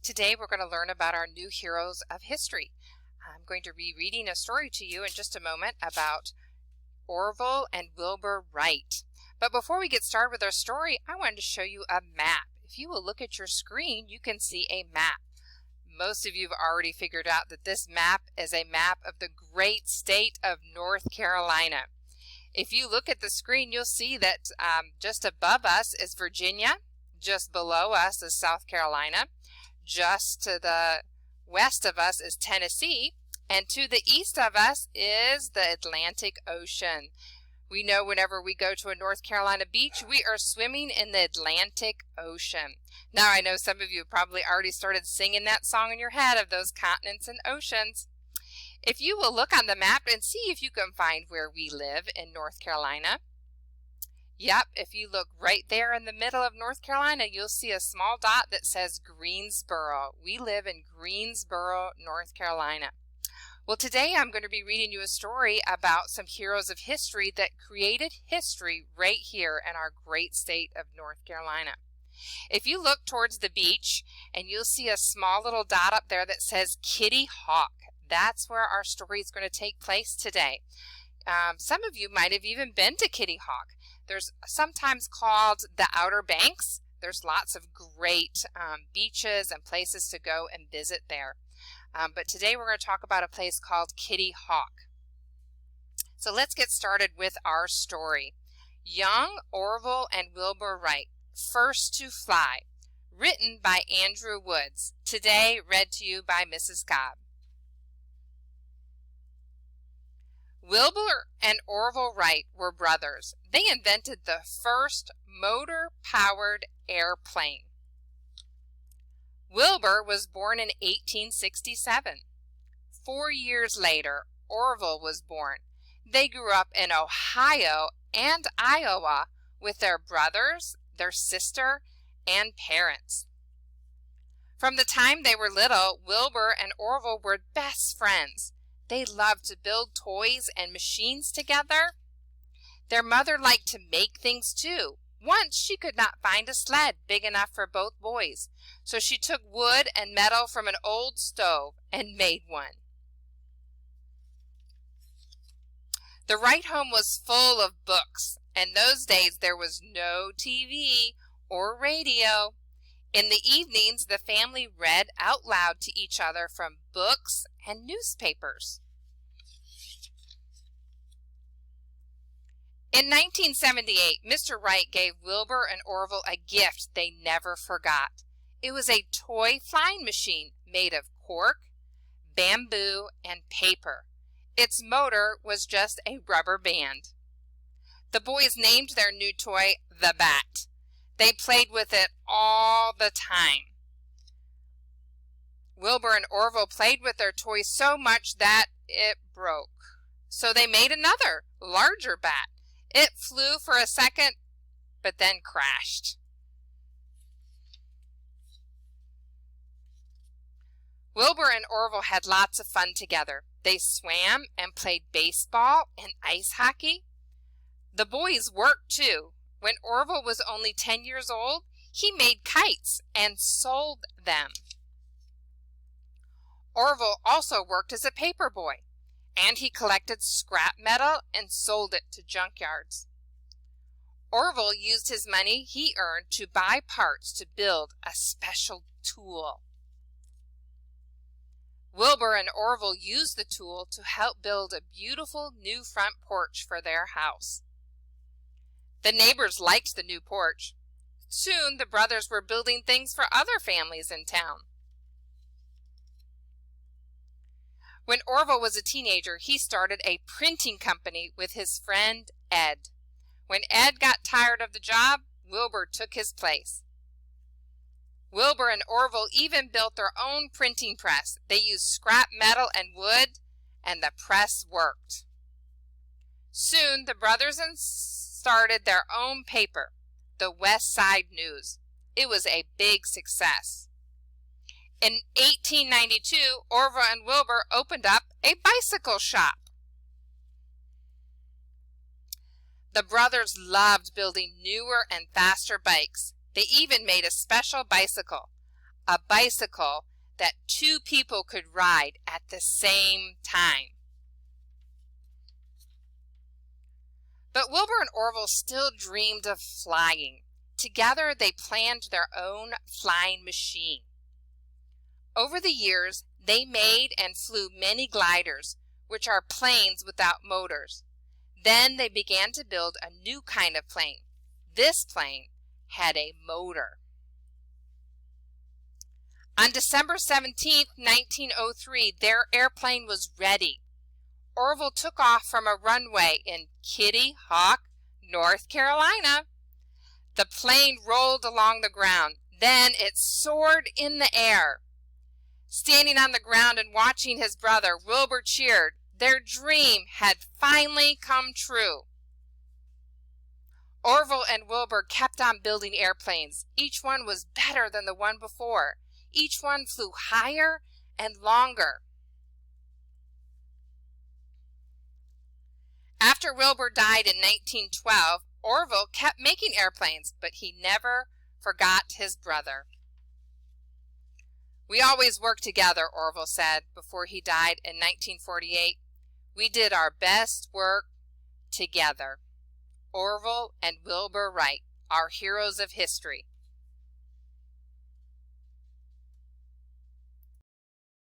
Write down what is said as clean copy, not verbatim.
Today we're going to learn about our new heroes of history. I'm going to be reading a story to you in just a moment about Orville and Wilbur Wright. But before we get started with our story, I wanted to show you a map. If you will look at your screen, you can see a map. Most of you have already figured out that this map is a map of the great state of North Carolina. If you look at the screen, you'll see that just above us is Virginia, just below us is South Carolina, just to the west of us is Tennessee, and to the east of us is the Atlantic Ocean. We know whenever we go to a North Carolina beach, we are swimming in the Atlantic Ocean. Now, I know some of you have probably already started singing that song in your head of those continents and oceans. If you will look on the map and see if you can find where we live in North Carolina. Yep, if you look right there in the middle of North Carolina, you'll see a small dot that says Greensboro. We live in Greensboro, North Carolina. Well, today I'm going to be reading you a story about some heroes of history that created history right here in our great state of North Carolina. If you look towards the beach, and you'll see a small little dot up there that says Kitty Hawk. That's where our story is going to take place today. Some of you might have even been to Kitty Hawk. There's sometimes called the Outer Banks. There's lots of great beaches and places to go and visit there. But today we're going to talk about a place called Kitty Hawk. So let's get started with our story. Young Orville and Wilbur Wright, First to Fly, written by Andrew Woods. Today read to you by Mrs. Cobb. Wilbur and Orville Wright were brothers. They invented the first motor-powered airplane. Wilbur was born in 1867. 4 years later, Orville was born. They grew up in Ohio and Iowa with their brothers, their sister, and parents. From the time they were little, Wilbur and Orville were best friends. They loved to build toys and machines together. Their mother liked to make things too. Once she could not find a sled big enough for both boys, so she took wood and metal from an old stove and made one. The Wright home was full of books. In those days there was no TV or radio. In the evenings, the family read out loud to each other from books and newspapers. In 1978, Mr. Wright gave Wilbur and Orville a gift they never forgot. It was a toy flying machine made of cork, bamboo, and paper. Its motor was just a rubber band. The boys named their new toy the Bat. They played with it all the time. Wilbur and Orville played with their toy so much that it broke. So they made another, larger bat. It flew for a second, but then crashed. Wilbur and Orville had lots of fun together. They swam and played baseball and ice hockey. The boys worked too. When Orville was only 10 years old, he made kites and sold them. Orville also worked as a paper boy, and he collected scrap metal and sold it to junkyards. Orville used his money he earned to buy parts to build a special tool. Wilbur and Orville used the tool to help build a beautiful new front porch for their house. The neighbors liked the new porch. Soon the brothers were building things for other families in town. When Orville was a teenager, he started a printing company with his friend Ed. When Ed got tired of the job, Wilbur took his place. Wilbur and Orville even built their own printing press. They used scrap metal and wood, and the press worked. Soon the brothers started their own paper, the West Side News. It was a big success. In 1892, Orville and Wilbur opened up a bicycle shop. The brothers loved building newer and faster bikes. They even made a special bicycle. a bicycle that two people could ride at the same time. But Wilbur and Orville still dreamed of flying. Together they planned their own flying machine. Over the years, they made and flew many gliders, which are planes without motors. Then they began to build a new kind of plane. This plane had a motor. On December 17, 1903, their airplane was ready. Orville took off from a runway in Kitty Hawk, North Carolina. The plane rolled along the ground. Then it soared in the air. Standing on the ground and watching his brother, Wilbur cheered. Their dream had finally come true. Orville and Wilbur kept on building airplanes. Each one was better than the one before. Each one flew higher and longer. After Wilbur died in 1912, Orville kept making airplanes, but he never forgot his brother. "We always worked together," Orville said before he died in 1948. "We did our best work together." Orville and Wilbur Wright, our heroes of history.